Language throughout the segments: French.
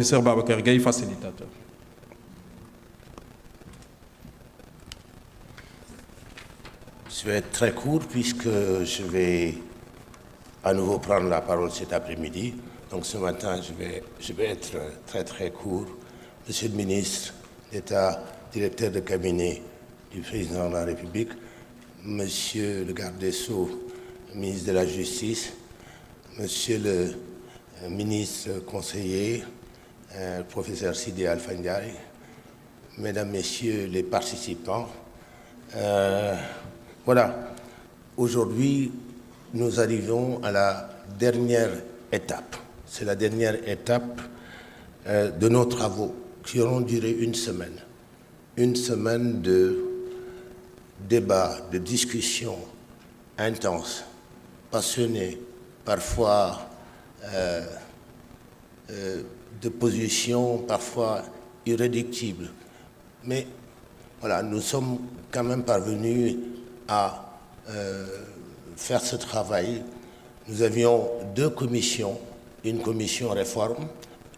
Professeur Babacar Gaye, facilitateur. Je vais être très court puisque je vais à nouveau prendre la parole cet après-midi. Donc ce matin, je vais être très court. Monsieur le ministre d'État, directeur de cabinet du président de la République, monsieur le garde des Sceaux, ministre de la Justice, monsieur le ministre conseiller, professeur Sidi Alpha Ndiaye, mesdames, messieurs les participants, voilà, aujourd'hui, nous arrivons à la dernière étape. C'est la dernière étape de nos travaux qui auront duré une semaine. Une semaine de débats, de discussions intenses, passionnées, parfois de positions parfois irréductibles. Mais voilà, nous sommes quand même parvenus à faire ce travail. Nous avions deux commissions, une commission réforme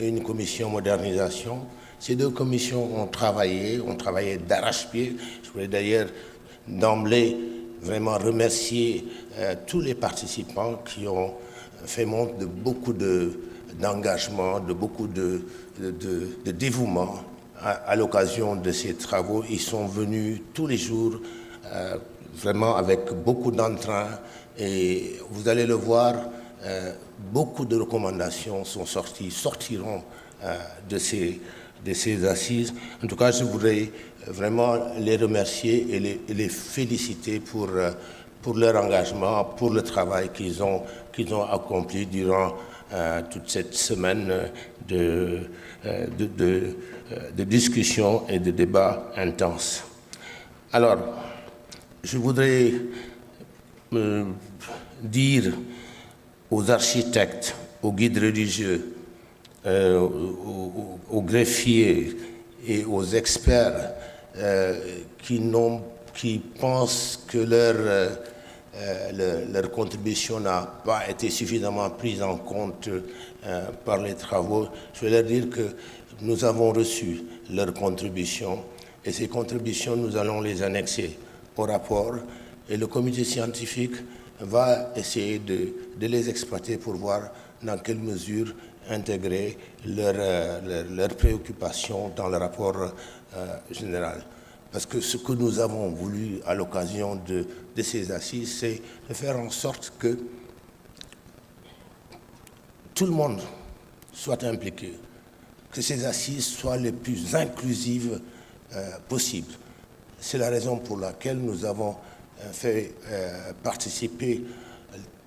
et une commission modernisation. Ces deux commissions ont travaillé d'arrache-pied. Je voulais d'ailleurs d'emblée vraiment remercier tous les participants qui ont fait montre de beaucoup d'engagement, de beaucoup de dévouement à l'occasion de ces travaux. Ils sont venus tous les jours vraiment avec beaucoup d'entrain et vous allez le voir, beaucoup de recommandations sortiront de ces assises. En tout cas, je voudrais vraiment les remercier et les féliciter pour leur engagement, pour le travail qu'ils ont accompli durant toute cette semaine de discussions et de débats intenses. Alors, je voudrais dire aux architectes, aux guides religieux, aux greffiers et aux experts qui pensent que leur contribution n'a pas été suffisamment prise en compte par les travaux. Je vais leur dire que nous avons reçu leurs contributions et ces contributions, nous allons les annexer au rapport et le comité scientifique va essayer de les exploiter pour voir dans quelle mesure intégrer leurs préoccupations dans le rapport général. Parce que ce que nous avons voulu à l'occasion de ces assises, c'est de faire en sorte que tout le monde soit impliqué, que ces assises soient les plus inclusives possibles. C'est la raison pour laquelle nous avons fait participer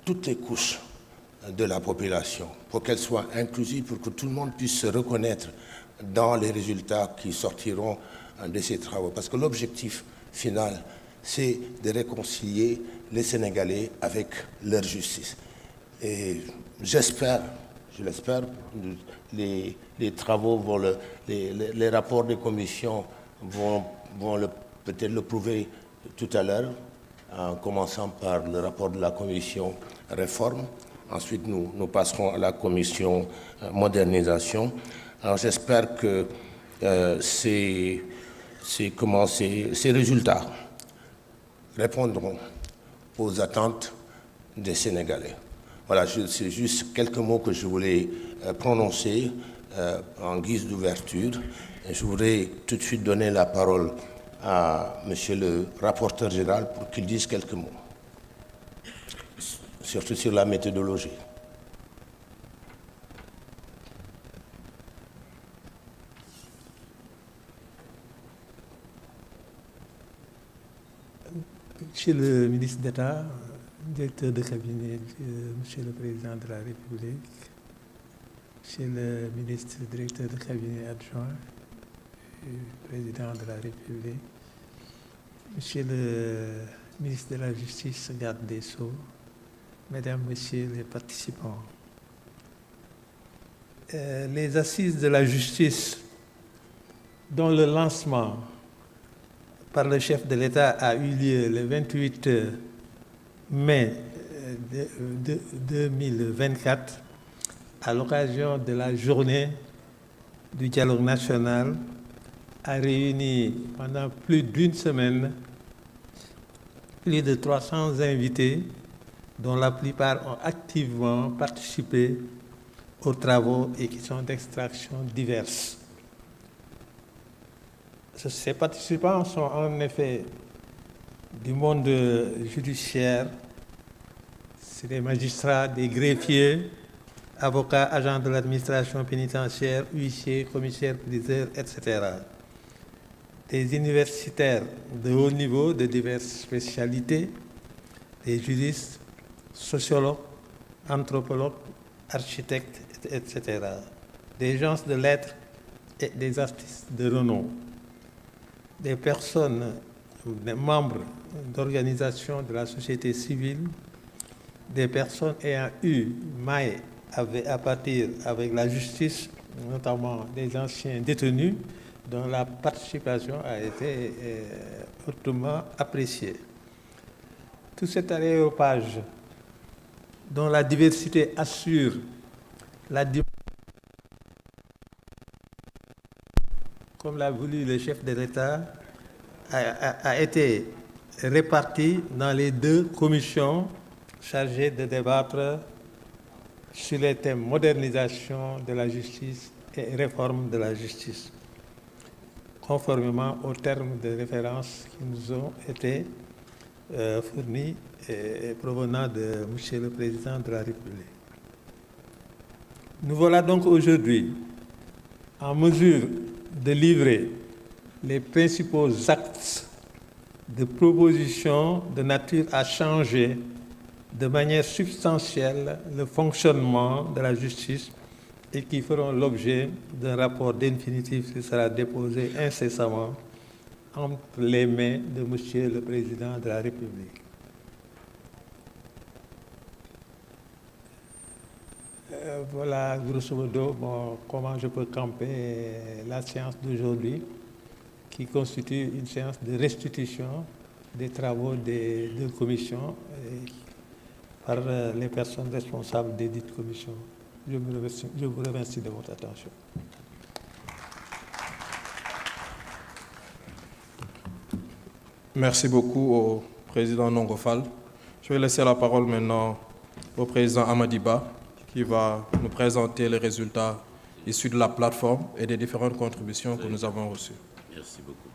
toutes les couches de la population, pour qu'elles soient inclusives, pour que tout le monde puisse se reconnaître dans les résultats qui sortiront de ces travaux. Parce que l'objectif final, c'est de réconcilier les Sénégalais avec leur justice. Et j'espère, je l'espère, les travaux vont les rapports des commissions vont peut-être le prouver tout à l'heure, en commençant par le rapport de la commission réforme. Ensuite, nous passerons à la commission modernisation. Alors j'espère que ces résultats répondront aux attentes des Sénégalais. Voilà, c'est juste quelques mots que je voulais prononcer en guise d'ouverture. Je voudrais tout de suite donner la parole à monsieur le rapporteur général pour qu'il dise quelques mots, surtout sur la méthodologie. Monsieur le ministre d'État, directeur de cabinet, monsieur le président de la République, monsieur le ministre directeur de cabinet adjoint, président de la République, monsieur le ministre de la Justice, garde des Sceaux, mesdames, messieurs les participants. Les assises de la justice, dont le lancement par le chef de l'État a eu lieu le 28 mai 2024, à l'occasion de la journée du dialogue national a réuni pendant plus d'une semaine plus de 300 invités, dont la plupart ont activement participé aux travaux et qui sont d'extraction diverses. Ces participants sont en effet du monde judiciaire, c'est des magistrats, des greffiers, avocats, agents de l'administration pénitentiaire, huissiers, commissaires, priseurs, etc. Des universitaires de haut niveau de diverses spécialités, des juristes, sociologues, anthropologues, architectes, etc. Des gens de lettres et des artistes de renom. Des personnes, des membres d'organisations de la société civile, des personnes ayant eu maille à partir avec la justice, notamment des anciens détenus, dont la participation a été hautement appréciée. Tout cet aréopage dont la diversité assure la diversité, comme l'a voulu le chef de l'État, a été réparti dans les 2 commissions chargées de débattre sur les thèmes modernisation de la justice et réforme de la justice, conformément aux termes de référence qui nous ont été fournis et provenant de M. le Président de la République. Nous voilà donc aujourd'hui en mesure de livrer les principaux actes de proposition de nature à changer de manière substantielle le fonctionnement de la justice et qui feront l'objet d'un rapport définitif qui sera déposé incessamment entre les mains de M. le Président de la République. Voilà, grosso modo, comment je peux camper la séance d'aujourd'hui, qui constitue une séance de restitution des travaux des 2 commissions par les personnes responsables des dites commissions. Je vous remercie de votre attention. Merci beaucoup au président Nongofal. Je vais laisser la parole maintenant au président Amadiba, qui va nous présenter les résultats issus de la plateforme et des différentes contributions que nous avons reçues. Merci beaucoup.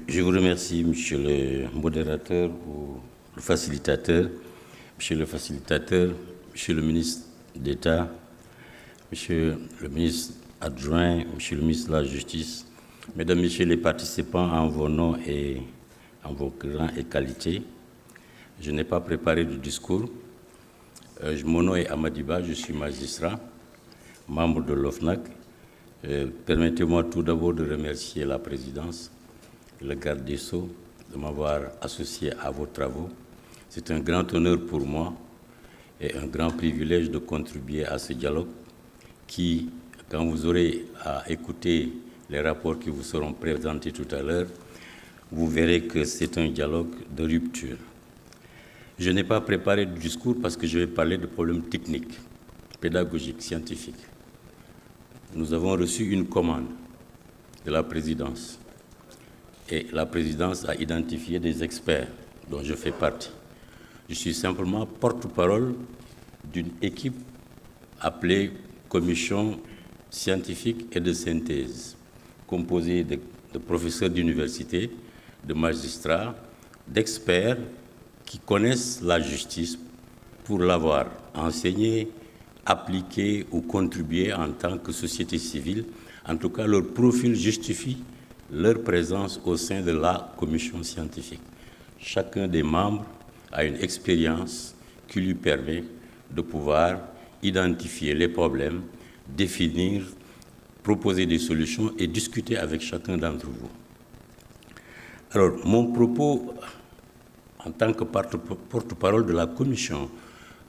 Je vous remercie, monsieur le modérateur ou le facilitateur, monsieur le facilitateur, monsieur le ministre d'État, monsieur le ministre adjoint, monsieur le ministre de la Justice, mesdames, messieurs les participants en vos noms et en vos rangs et qualités. Je n'ai pas préparé de discours. Mon nom est Amadiba, je suis magistrat, membre de l'OFNAC. Permettez-moi tout d'abord de remercier la présidence et le garde des Sceaux de m'avoir associé à vos travaux. C'est un grand honneur pour moi et un grand privilège de contribuer à ce dialogue qui, quand vous aurez à écouter les rapports qui vous seront présentés tout à l'heure, vous verrez que c'est un dialogue de rupture. Je n'ai pas préparé de discours parce que je vais parler de problèmes techniques, pédagogiques, scientifiques. Nous avons reçu une commande de la présidence et la présidence a identifié des experts dont je fais partie. Je suis simplement porte-parole d'une équipe appelée Commission scientifique et de synthèse, composée de professeurs d'université, de magistrats, d'experts qui connaissent la justice pour l'avoir enseignée, appliquée ou contribuée en tant que société civile. En tout cas, leur profil justifie leur présence au sein de la commission scientifique. Chacun des membres a une expérience qui lui permet de pouvoir identifier les problèmes, définir, proposer des solutions et discuter avec chacun d'entre vous. Alors, mon propos en tant que porte-parole de la commission,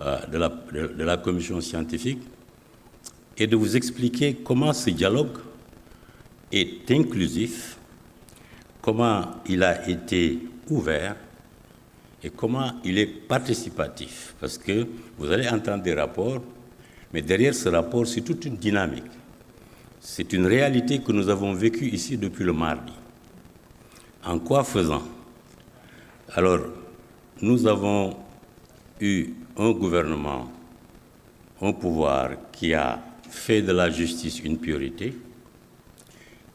de la commission scientifique est de vous expliquer comment ce dialogue est inclusif, comment il a été ouvert et comment il est participatif. Parce que vous allez entendre des rapports, mais derrière ce rapport, c'est toute une dynamique. c'est une réalité que nous avons vécue ici depuis le mardi. En quoi faisant? Alors, nous avons eu un gouvernement, un pouvoir qui a fait de la justice une priorité,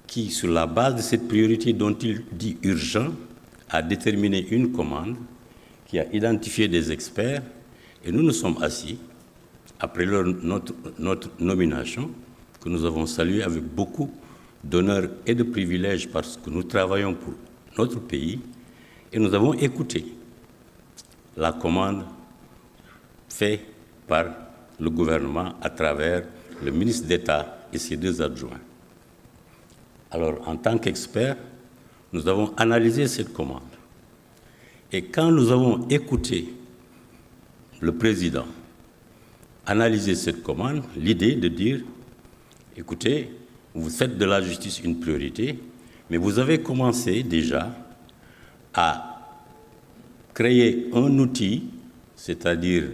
qui, sur la base de cette priorité dont il dit urgent, a déterminé une commande, qui a identifié des experts, et nous nous sommes assis, après notre nomination, que nous avons saluée avec beaucoup d'honneur et de privilèges parce que nous travaillons pour notre pays, et nous avons écouté la commande faite par le gouvernement à travers le ministre d'État et ses 2 adjoints. Alors, en tant qu'experts, nous avons analysé cette commande. Et quand nous avons écouté le président analyser cette commande, l'idée de dire, écoutez, vous faites de la justice une priorité, mais vous avez commencé déjà à créer un outil, c'est-à-dire